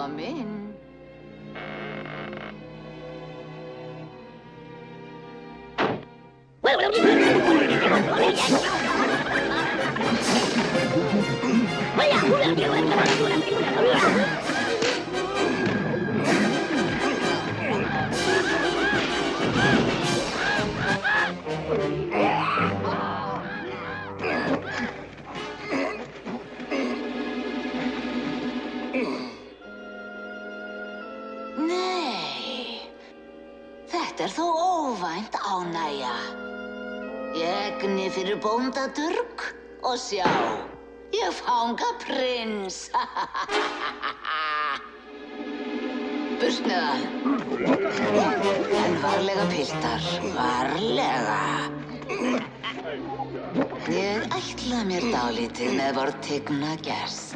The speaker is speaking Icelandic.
Kom inn. Nei, þetta þó óvænt ánægja. Ég egni fyrir bóndadurg og sjá, ég fanga prins. Burt með hann. En varlega, piltar, varlega. Ég ætla mér dálítið með vortigna gest.